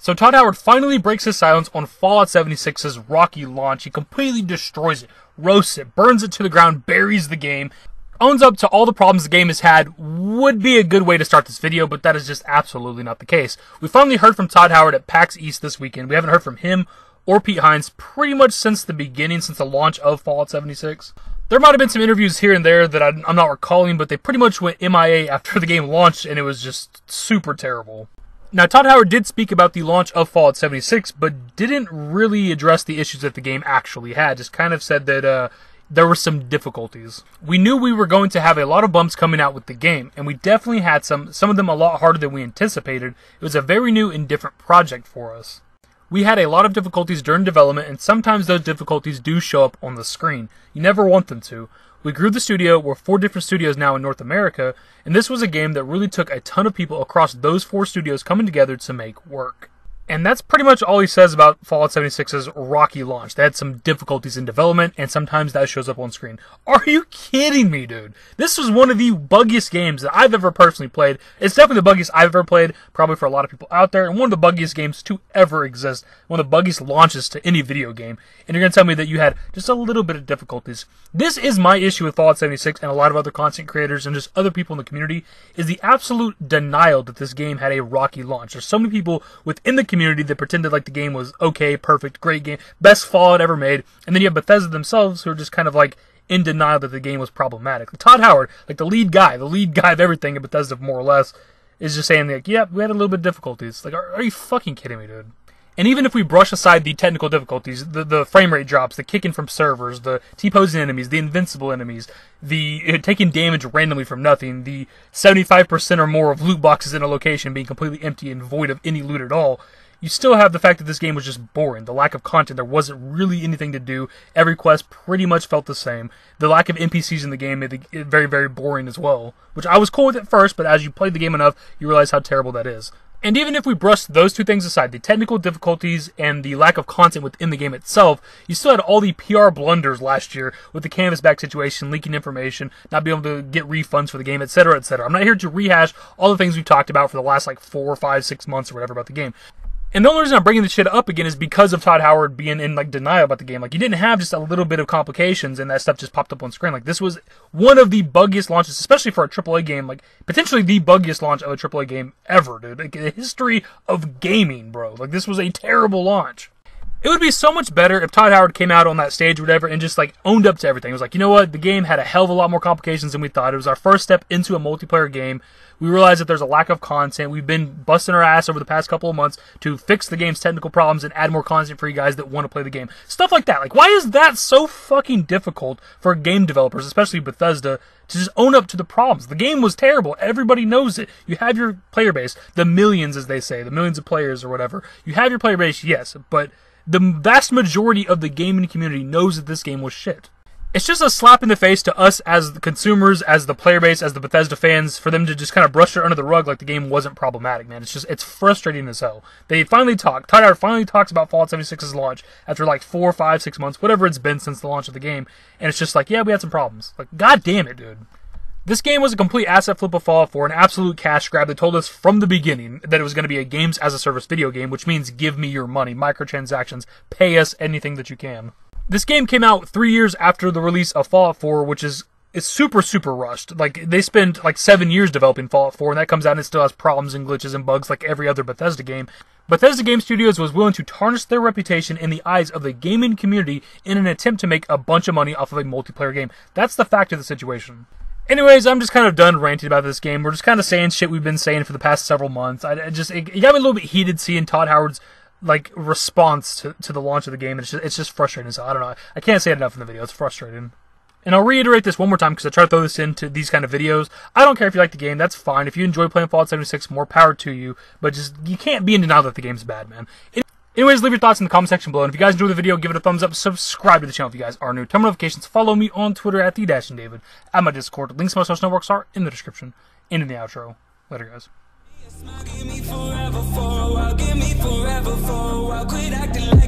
So Todd Howard finally breaks his silence on Fallout 76's rocky launch. He completely destroys it, roasts it, burns it to the ground, buries the game, owns up to all the problems the game has had. Would be a good way to start this video, but that is just absolutely not the case. We finally heard from Todd Howard at PAX East this weekend. We haven't heard from him or Pete Hines pretty much since the beginning, since the launch of Fallout 76. There might have been some interviews here and there that I'm not recalling, but they pretty much went MIA after the game launched, and it was just super terrible. Now, Todd Howard did speak about the launch of Fallout 76, but didn't really address the issues that the game actually had. Just kind of said that there were some difficulties. We knew we were going to have a lot of bumps coming out with the game, and we definitely had some of them a lot harder than we anticipated. It was a very new and different project for us. We had a lot of difficulties during development, and sometimes those difficulties do show up on the screen. You never want them to. We grew the studio. We're 4 different studios now in North America, and this was a game that really took a ton of people across those 4 studios coming together to make work. And that's pretty much all he says about Fallout 76's rocky launch. They had some difficulties in development, and sometimes that shows up on screen. Are you kidding me, dude? This was one of the buggiest games that I've ever personally played. It's definitely the buggiest I've ever played, probably for a lot of people out there, and one of the buggiest games to ever exist. One of the buggiest launches to any video game. And you're going to tell me that you had just a little bit of difficulties. This is my issue with Fallout 76 and a lot of other content creators and just other people in the community, is the absolute denial that this game had a rocky launch. There's so many people within the community that pretended like the game was okay, perfect, great game, best Fallout ever made, and then you have Bethesda themselves who are just kind of like in denial that the game was problematic. Like Todd Howard, like the lead guy of everything at Bethesda more or less, is just saying like, yeah, we had a little bit of difficulties. Like, are you fucking kidding me, dude? And even if we brush aside the technical difficulties, the frame rate drops, the kicking from servers, the T-posing enemies, the invincible enemies, the taking damage randomly from nothing, the 75% or more of loot boxes in a location being completely empty and void of any loot at all, you still have the fact that this game was just boring. The lack of content, there wasn't really anything to do. Every quest pretty much felt the same. The lack of NPCs in the game made it very, very boring as well, which I was cool with at first, but as you played the game enough, you realize how terrible that is. And even if we brush those two things aside, the technical difficulties and the lack of content within the game itself, you still had all the PR blunders last year with the canvasback situation, leaking information, not being able to get refunds for the game, etc., etc. I'm not here to rehash all the things we've talked about for the last like 4, 5, 6 months or whatever about the game. And the only reason I'm bringing this shit up again is because of Todd Howard being in like denial about the game. Like, you didn't have just a little bit of complications and that stuff just popped up on screen. Like, this was one of the buggiest launches, especially for a AAA game. Like, potentially the buggiest launch of a AAA game ever, dude. Like, the history of gaming, bro. Like, this was a terrible launch. It would be so much better if Todd Howard came out on that stage or whatever and just like owned up to everything. It was like, you know what? The game had a hell of a lot more complications than we thought. It was our first step into a multiplayer game. We realized that there's a lack of content. We've been busting our ass over the past couple of months to fix the game's technical problems and add more content for you guys that want to play the game. Stuff like that. Like, why is that so fucking difficult for game developers, especially Bethesda, to just own up to the problems? The game was terrible. Everybody knows it. You have your player base, the millions, as they say, the millions of players or whatever. You have your player base, yes, but the vast majority of the gaming community knows that this game was shit. It's just a slap in the face to us as the consumers, as the player base, as the Bethesda fans, for them to just kind of brush it under the rug like the game wasn't problematic, man. It's frustrating as hell. They finally talk. Todd Howard finally talks about Fallout 76's launch after like 4, 5, 6 months, whatever it's been since the launch of the game, and it's just like, yeah, we had some problems. Like, god damn it, dude. This game was a complete asset flip of Fallout 4, an absolute cash grab. They told us from the beginning that it was going to be a games-as-a-service video game, which means give me your money, microtransactions, pay us anything that you can. This game came out 3 years after the release of Fallout 4, which is super, super rushed. Like, they spent like 7 years developing Fallout 4, and that comes out and it still has problems and glitches and bugs like every other Bethesda game. Bethesda Game Studios was willing to tarnish their reputation in the eyes of the gaming community in an attempt to make a bunch of money off of a multiplayer game. That's the fact of the situation. Anyways, I'm just kind of done ranting about this game. We're just kind of saying shit we've been saying for the past several months. It got me a little bit heated seeing Todd Howard's like response to the launch of the game. It's just frustrating as hell. I don't know. I can't say it enough in the video. It's frustrating. And I'll reiterate this one more time because I try to throw this into these kind of videos. I don't care if you like the game. That's fine. If you enjoy playing Fallout 76, more power to you. But just, you can't be in denial that the game's bad, man. Anyways, leave your thoughts in the comment section below. And if you guys enjoyed the video, give it a thumbs up. Subscribe to the channel if you guys are new. Turn notifications. Follow me on Twitter at @TheDashingDavid. At my Discord. Links to my social networks are in the description and in the outro. Later, guys. Give me forever for a while, give me forever for a while, quit acting like